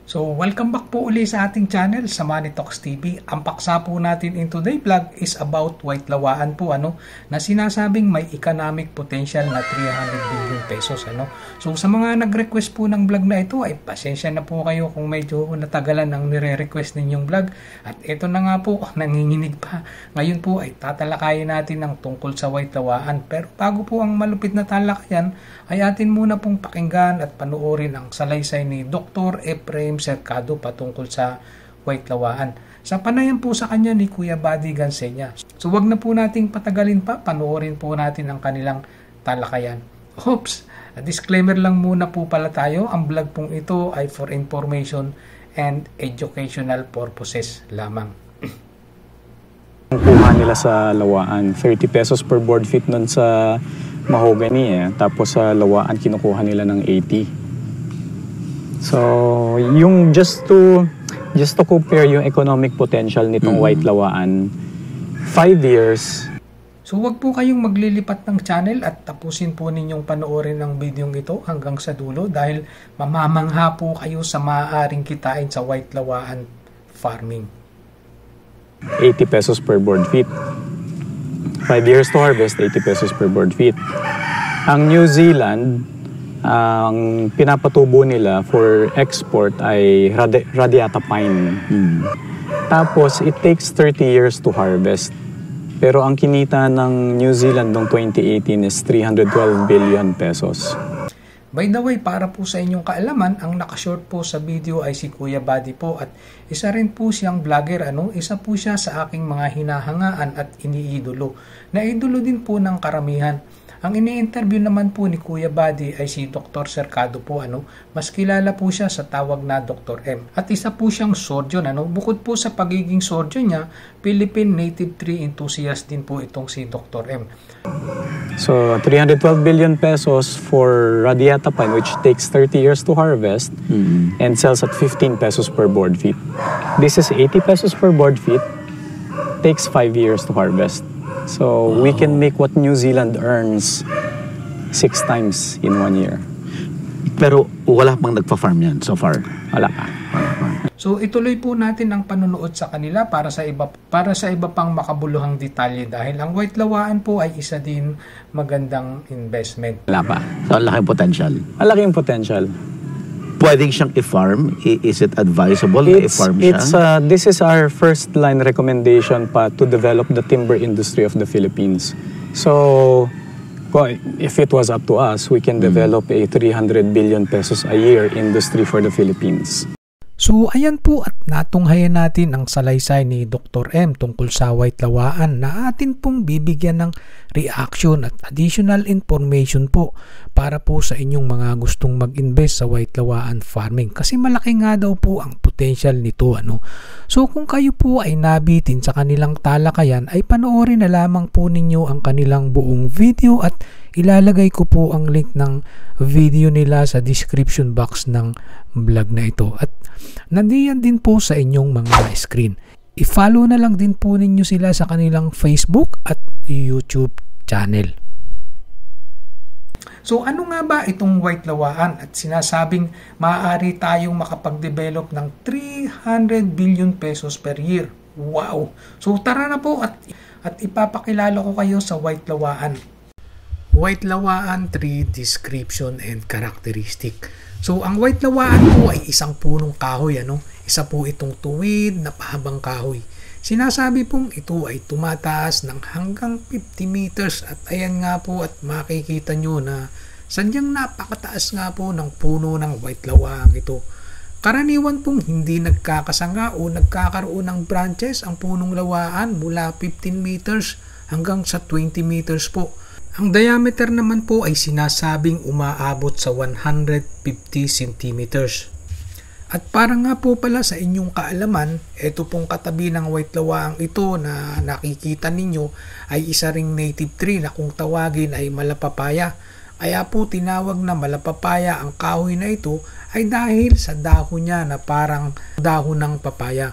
So, welcome back po uli sa ating channel sa Money Talks TV. Ang paksa po natin in today vlog is about White Lawaan po, na sinasabing may economic potential na 300 billion pesos, So, sa mga nag-request po ng vlog na ito, ay pasensya na po kayo kung medyo natagalan ang nire-request ninyong vlog. At ito na nga po, nanginginig pa. Ngayon po ay tatalakayin natin ang tungkol sa White Lawaan. Pero bago po ang malupit na talakayan, ay atin muna pong pakinggan at panuorin ang salaysay ni Dr. Efraim Cercado patungkol sa White Lawaan. Sa panayan po sa kanya ni Kuya Buddy Gansenya. So wag na po nating patagalin pa, panuorin po natin ang kanilang talakayan. Oops! Disclaimer lang muna po pala tayo, ang vlog pong ito ay for information and educational purposes lamang. Ang kuha nila sa Lawaan, 30 pesos per board feet nun sa mahogany Tapos sa Lawaan kinukuha nila ng 80. So, yung just to compare yung economic potential nitong White Lawaan, 5 years. So, wag po kayong maglilipat ng channel at tapusin po ninyong panoorin ang video ito hanggang sa dulo dahil mamamangha po kayo sa maaaring kitain sa White Lawaan farming. 80 pesos per board feet. 5 years to harvest, 80 pesos per board feet. Ang New Zealand, ang pinapatubo nila for export ay radiata pine. Tapos, it takes 30 years to harvest. Pero ang kinita ng New Zealand noong 2018 is 312 billion pesos. By the way, para po sa inyong kaalaman, ang nakashort po sa video ay si Kuya Buddy po at isa rin po siyang vlogger, Isa po siya sa aking mga hinahangaan at iniidolo. Naidolo din po ng karamihan. Ang ini-interview naman po ni Kuya Buddy ay si Dr. Cercado po, Mas kilala po siya sa tawag na Dr. M. At isa po siyang surgeon, Bukod po sa pagiging surgeon niya, Philippine Native Tree Enthusiast din po itong si Dr. M. So, 312 billion pesos for radiata pine, which takes 30 years to harvest and sells at 15 pesos per board feet. This is 80 pesos per board feet, takes 5 years to harvest. So, we can make what New Zealand earns 6 times in 1 year. Pero wala pang nagpa-farm yan so far? Wala pa. So, ituloy po natin ang panunood sa kanila para sa iba pang makabuluhang detalye dahil ang White Lawaan po ay isa din magandang investment. Wala pa. So, ang laking potential. Ang laking potential. Pwedeng siyang i-farm? Is it advisable na i-farm siya? This is our first line recommendation pa to develop the timber industry of the Philippines. So, if it was up to us, we can develop a 300 billion pesos a year industry for the Philippines. So ayan po at natunghayan natin ang salaysay ni Dr. M tungkol sa White Lawaan na atin pong bibigyan ng reaction at additional information po para po sa inyong mga gustong mag-invest sa White Lawaan farming kasi malaki nga daw po ang potential nito. So kung kayo po ay nabitin sa kanilang talakayan ay panoorin na lamang po ninyo ang kanilang buong video at ilalagay ko po ang link ng video nila sa description box ng vlog na ito at nandiyan din po sa inyong mga screen. I-follow na lang din po ninyo sila sa kanilang Facebook at YouTube channel. So ano nga ba itong White Lawaan at sinasabing maaari tayong makapag-develop ng 300 billion pesos per year. Wow! So tara na po at ipapakilala ko kayo sa White Lawaan. White Lawaan tree description and characteristic. So, ang White Lawaan po ay isang punong kahoy, Isa po itong tuwid na pahabang kahoy. Sinasabi pong ito ay tumataas ng hanggang 50 meters at ayan nga po at makikita nyo na sadyang napakataas nga po ng puno ng White Lawaan ito. Karaniwan pong hindi nagkakasanga o nagkakaroon ng branches ang punong lawaan mula 15 meters hanggang sa 20 meters po. Ang diameter naman po ay sinasabing umaabot sa 150 centimeters. At para nga po pala sa inyong kaalaman, ito pong katabi ng White Lawaang ito na nakikita ninyo ay isa ring native tree na kung tawagin ay malapapaya. Kaya po tinawag na malapapaya ang kahoy na ito ay dahil sa dahon niya na parang dahon ng papaya.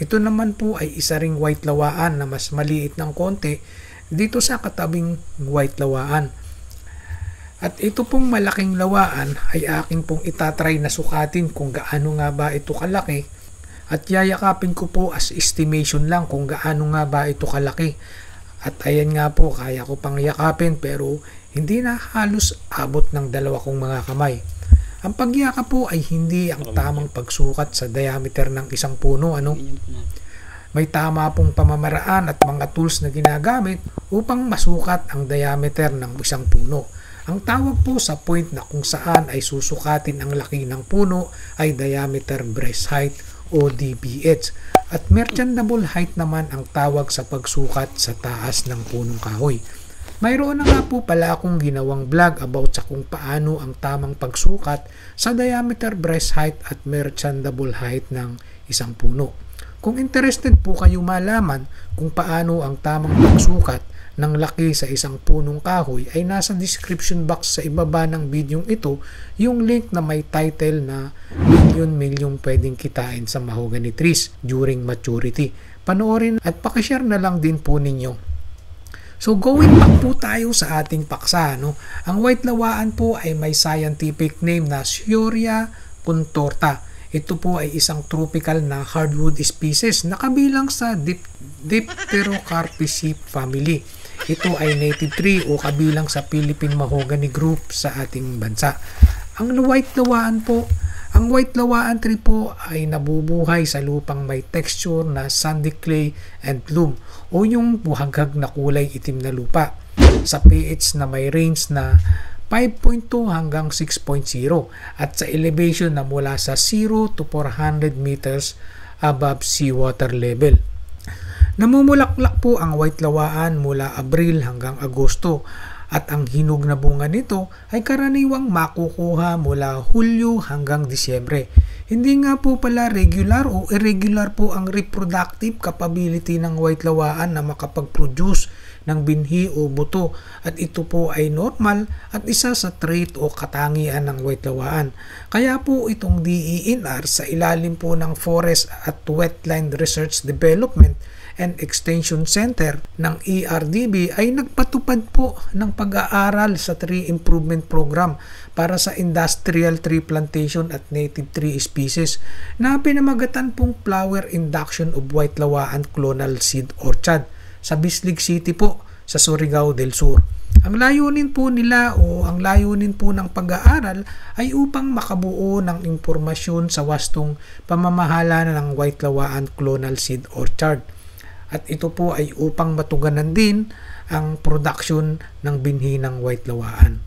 Ito naman po ay isa ring White Lawaan na mas maliit ng konti dito sa katabing White Lawaan. At ito pong malaking lawaan ay akin pong itatry na sukatin kung gaano nga ba ito kalaki. At yayakapin ko po as estimation lang kung gaano nga ba ito kalaki. At ayan nga po, kaya ko pang yakapin pero hindi na halos abot ng dalawa kong mga kamay. Ang pagyakap po ay hindi ang tamang pagsukat sa diameter ng isang puno. May tama pong pamamaraan at mga tools na ginagamit upang masukat ang diameter ng isang puno. Ang tawag po sa point na kung saan ay susukatin ang laki ng puno ay diameter breast height o DBH. At merchantable height naman ang tawag sa pagsukat sa taas ng punong kahoy. Mayroon na nga po pala akong ginawang vlog about sa kung paano ang tamang pagsukat sa diameter breast height at merchantable height ng isang puno. Kung interested po kayo malaman kung paano ang tamang pagsukat ng laki sa isang punong kahoy ay nasa description box sa ibaba ng video ito yung link na may title na Milyon pwedeng kitain sa mahogany trees during maturity. Panoorin at pakishare na lang din po ninyo. So going back po tayo sa ating paksa. Ang white lawaan po ay may scientific name na Schioria contorta. Ito po ay isang tropical na hardwood species na kabilang sa Dipterocarpaceae family. Ito ay native tree o kabilang sa Philippine Mahogany Group sa ating bansa. Ang white lawaan tree po ay nabubuhay sa lupang may texture na sandy clay and loam o yung buhaghag na kulay itim na lupa sa pH na may range na 5.2 hanggang 6.0 at sa elevation na mula sa 0 to 400 meters above seawater level. Namumulaklak po ang white lawaan mula Abril hanggang Agosto at ang hinog na bunga nito ay karaniwang makukuha mula Hulyo hanggang Disyembre. Hindi nga po pala regular o irregular po ang reproductive capability ng white lawaan na makapag-produce ng binhi o buto at ito po ay normal at isa sa trait o katangian ng white lawaan. Kaya po itong DENR sa ilalim po ng Forest at Wetland Research Development and Extension Center ng ERDB ay nagpatupad po ng pag-aaral sa tree improvement program para sa industrial tree plantation at native tree species na pinamagatan pong flower induction of white lawaan clonal seed orchard sa Bislig City po sa Surigao del Sur. Ang layunin po nila o ang layunin po ng pag-aaral ay upang makabuo ng impormasyon sa wastong pamamahala ng white lawaan clonal seed orchard. At ito po ay upang matuganan din ang production ng binhi ng white lawaan.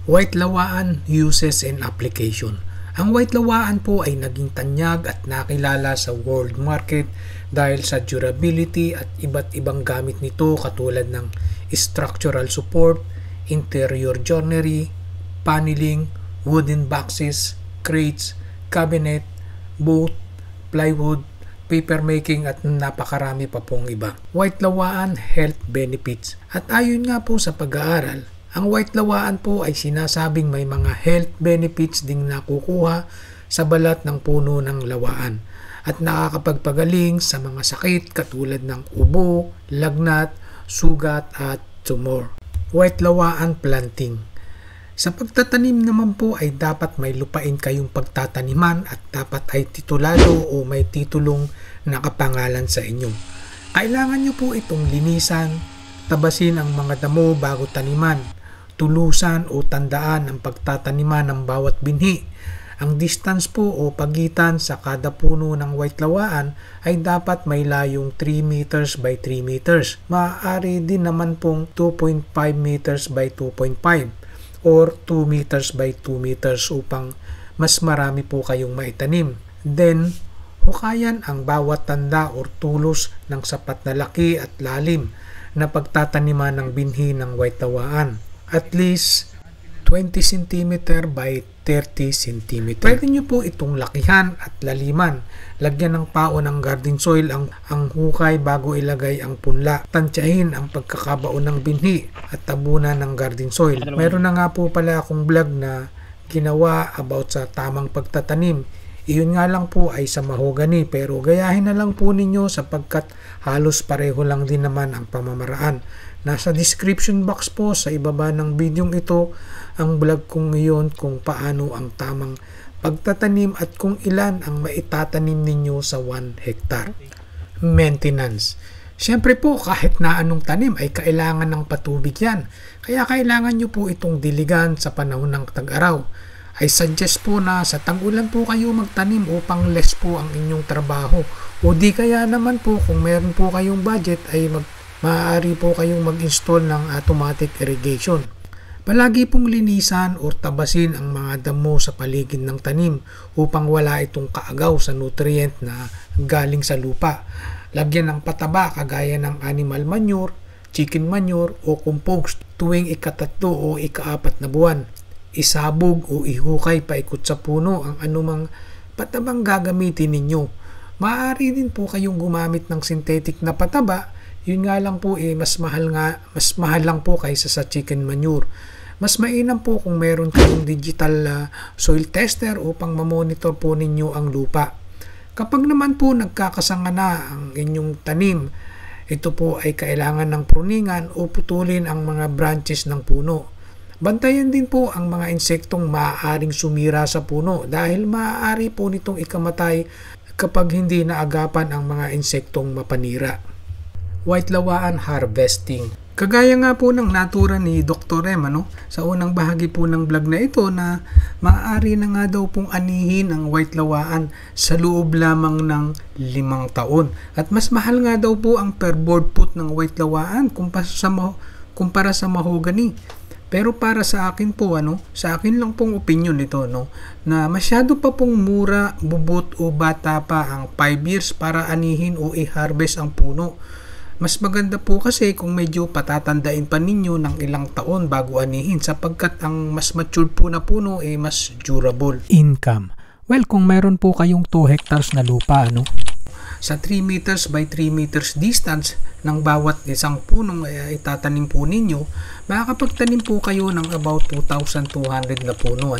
White lawaan uses and application. Ang white lawaan po ay naging tanyag at nakilala sa world market dahil sa durability at iba't ibang gamit nito katulad ng structural support, interior joinery, paneling, wooden boxes, crates, cabinet, boat, plywood, paper making at napakarami pa pong iba. White lawaan health benefits. At ayon nga po sa pag-aaral, ang white lawaan po ay sinasabing may mga health benefits ding nakukuha sa balat ng puno ng lawaan at nakakapagpagaling sa mga sakit katulad ng ubo, lagnat, sugat at tumor. White lawaan planting. Sa pagtatanim naman po ay dapat may lupain kayong pagtataniman at dapat ay titulado o may titulong nakapangalan sa inyo. Kailangan nyo po itong linisan, tabasin ang mga damo bago taniman, tulusan o tandaan ang pagtataniman ng bawat binhi. Ang distance po o pagitan sa kada puno ng white lawaan ay dapat may layong 3 meters by 3 meters. Maaari din naman pong 2.5 meters by 2.5 or 2 meters by 2 meters upang mas marami po kayong maitanim. Then, hukayan ang bawat tanda or tulos ng sapat na laki at lalim na pagtataniman ng binhi ng white lawaan. At least 20 cm by 30 cm. Pwede nyo po itong lakihan at laliman. Lagyan ng pao ng garden soil ang hukay bago ilagay ang punla. Tansyahin ang pagkakabaon ng binhi at tabunan ng garden soil. Meron na nga po pala akong vlog na ginawa about sa tamang pagtatanim. Iyon nga lang po ay sa mahogany, pero gayahin na lang po ninyo sapagkat halos pareho lang din naman ang pamamaraan. Nasa description box po sa ibaba ng bidyong ito ang vlog kong ngayon kung paano ang tamang pagtatanim at kung ilan ang maitatanim ninyo sa 1 hektar. Maintenance. Siyempre po, kahit na anong tanim ay kailangan ng patubig yan. Kaya kailangan nyo po itong diligan sa panahon ng tag-araw. I suggest po na sa tag-ulan po kayo magtanim upang less po ang inyong trabaho. O di kaya naman po kung meron po kayong budget ay maaari po kayong mag-install ng automatic irrigation. Palagi pong linisan o tabasin ang mga damo sa paligid ng tanim upang wala itong kaagaw sa nutrient na galing sa lupa. Lagyan ng pataba kagaya ng animal manure, chicken manure o compost tuwing ika-3 o ika-4 na buwan. Isabog o ihukay paikot sa puno ang anumang patabang gagamitin ninyo. Maaari din po kayong gumamit ng synthetic na pataba. Yun nga lang po mas mahal lang po kaysa sa chicken manure. Mas mainam po kung meron kayong digital soil tester upang mamonitor po ninyo ang lupa. Kapag naman po nagkakasanga na ang inyong tanim, ito po ay kailangan ng pruningan o putulin ang mga branches ng puno. Bantayan din po ang mga insektong maaaring sumira sa puno dahil maaari po nitong ikamatay kapag hindi naagapan ang mga insektong mapanira. White lawaan harvesting. Kagaya nga po ng natura ni Dr. M, sa unang bahagi po ng vlog na ito na maaari na nga daw pong anihin ang white lawaan sa loob lamang ng 5 taon. At mas mahal nga daw po ang per board foot ng white lawaan kumpara sa mahogany. Pero para sa akin po, sa akin lang pong opinion ito, na masyado pa pong mura, bubot o bata pa ang 5 years para anihin o i-harvest ang puno. Mas maganda po kasi kung medyo patatandain pa ninyo ng ilang taon bago anihin sapagkat ang mas matured po na puno ay mas durable. Income. Well, kung meron po kayong 2 hectares na lupa, sa 3 meters by 3 meters distance ng bawat isang punong itatanim po ninyo, makakapagtanim po kayo ng about 2,200 na puno.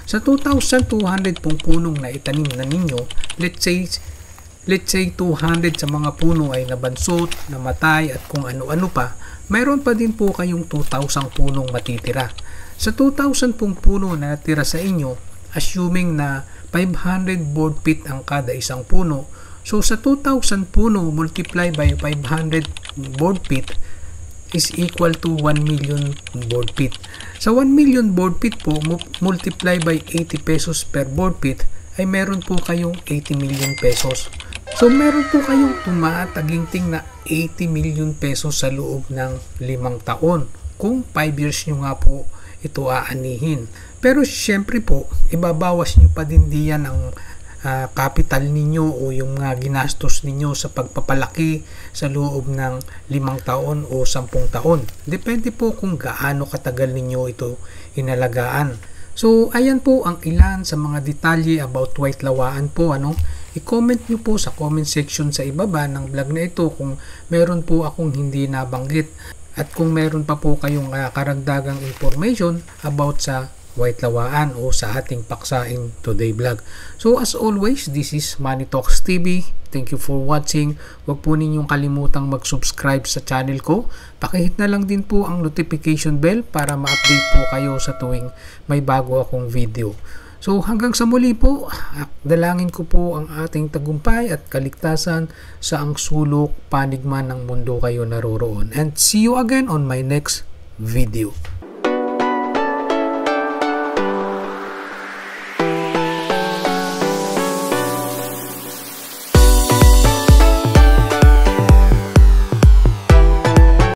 Sa 2,200 pong punong na itanim na ninyo, let's say 200 sa mga puno ay nabansot, namatay at kung ano-ano pa, mayroon pa din po kayong 2,000 punong matitira. Sa 2,000 pong puno na natira sa inyo, assuming na 500 board feet ang kada isang puno, so sa 2,000 puno multiply by 500 board feet is equal to 1 million board feet. Sa 1 million board feet po, multiply by 80 pesos per board feet, ay meron po kayong 80 million pesos. So meron po kayong tumataginting na 80 million pesos sa loob ng 5 taon kung 5 years nyo nga po ito aanihin. Pero syempre po, ibabawas nyo pa din diyan ang capital ninyo o yung ginastos ninyo sa pagpapalaki sa loob ng 5 taon o 10 taon. Depende po kung gaano katagal ninyo ito inalagaan. So, ayan po ang ilan sa mga detalye about white lawaan po. I-comment nyo po sa comment section sa ibaba ng vlog na ito kung meron po akong hindi nabanggit. At kung meron pa po kayong karagdagang information about sa white lawaan o sa ating paksaing today vlog. So as always, this is Money Talks TV. Thank you for watching. Huwag po ninyong kalimutang mag-subscribe sa channel ko. Pakihit na lang din po ang notification bell para ma-update po kayo sa tuwing may bago akong video. So hanggang sa muli po, dalangin ko po ang ating tagumpay at kaligtasan sa ang sulok panig man ng mundo kayo naroroon. And see you again on my next video.